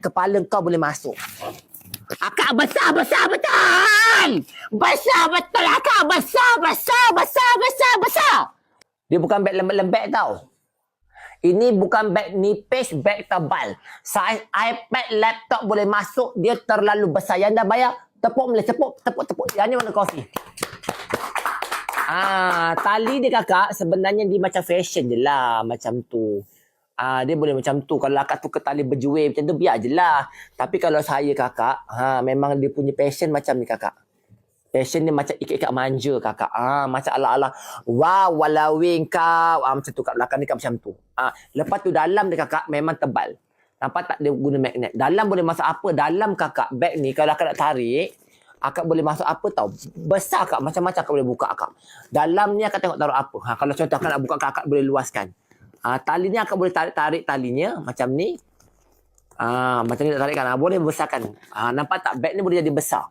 kepala kau boleh masuk. Akak besar betul. Besar betul akak. Besar. Dia bukan beg lembek-lembek tau. Ini bukan beg nipis, beg tebal. Saiz iPad, laptop boleh masuk. Dia terlalu besar. Yang dah bayar, tepuk. Yang ni mana kopi? Tali dia kakak, sebenarnya dia macam fashion je lah. Macam tu. Dia boleh macam tu. Kalau akak tukar tali berjuil macam tu, biar je lah. Tapi kalau saya kakak, memang dia punya passion macam ni kakak. Passion dia macam ikat-ikat manja kakak. Macam ala-ala. Wow, walawing kau. Macam tu kat belakang ni macam tu. Lepas tu dalam dia kakak memang tebal. Nampak tak dia guna magnet. Dalam boleh masuk apa? Dalam kakak beg ni kalau akak nak tarik, akak boleh masuk apa tau? Besar akak. Macam-macam akak boleh buka akak. Dalam ni akak tengok taruh apa. Kalau contoh akak nak buka akak boleh luaskan. Tali ni akak boleh tarik talinya macam ni. Macam ni nak tarikkan. Boleh besarkan. Nampak tak? Beg ni boleh jadi besar.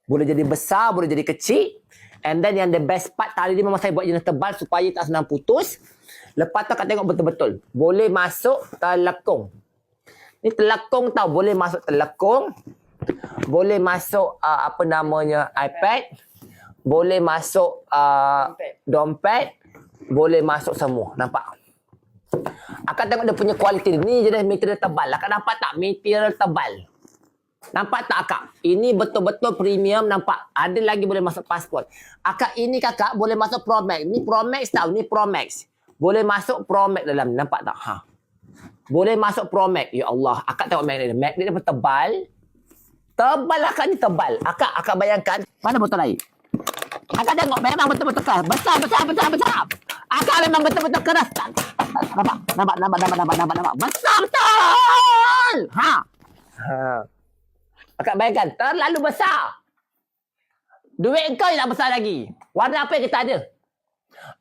Boleh jadi besar, boleh jadi kecil. And then yang the best part, tali ni memang saya buat jenis tebal supaya tak senang putus. Lepas tu akak tengok betul-betul. Boleh masuk telekung. Ni telekung tau. Boleh masuk telekung. Boleh masuk apa namanya iPad. Boleh masuk dompet. Boleh masuk semua. Nampak? Akak tengok dia punya kualiti. Ni jenis material tebal. Akak nampak tak? Material tebal. Nampak tak akak? Ini betul-betul premium. Nampak? Ada lagi boleh masuk pasport. Akak ini kakak boleh masuk Pro Max. Ni Pro Max tau. Ni Pro Max. Boleh masuk Pro Max dalam. Nampak tak? Boleh masuk Pro Max. Ya Allah. Akak tengok magnet dia. Magnet dia pun tebal. Tebal akak ni tebal. Akak bayangkan. Mana botol air? Akak tengok memang betul-betul keras. Besar. Akak memang betul-betul keras. Nampak. Besar betul. Akak bayangkan, terlalu besar. Duit kau yang tak besar lagi. Warna apa yang kita ada?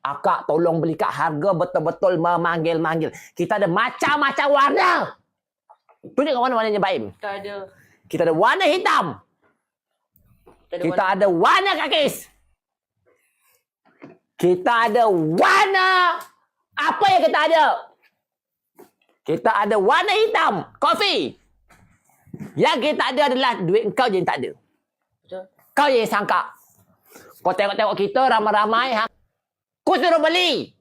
Akak tolong beli kat harga betul-betul memanggil-manggil. Kita ada macam-macam warna. Tunjuk kat mana warnanya Baim? Kita ada warna hitam. Kita ada warna kakis. Kita ada warna... Apa yang kita ada? Kita ada warna hitam. Kopi. Yang kita ada adalah duit kau je yang tak ada. Betul. Kau je yang sangka. Kau tengok-tengok kita ramai-ramai. Kau suruh beli.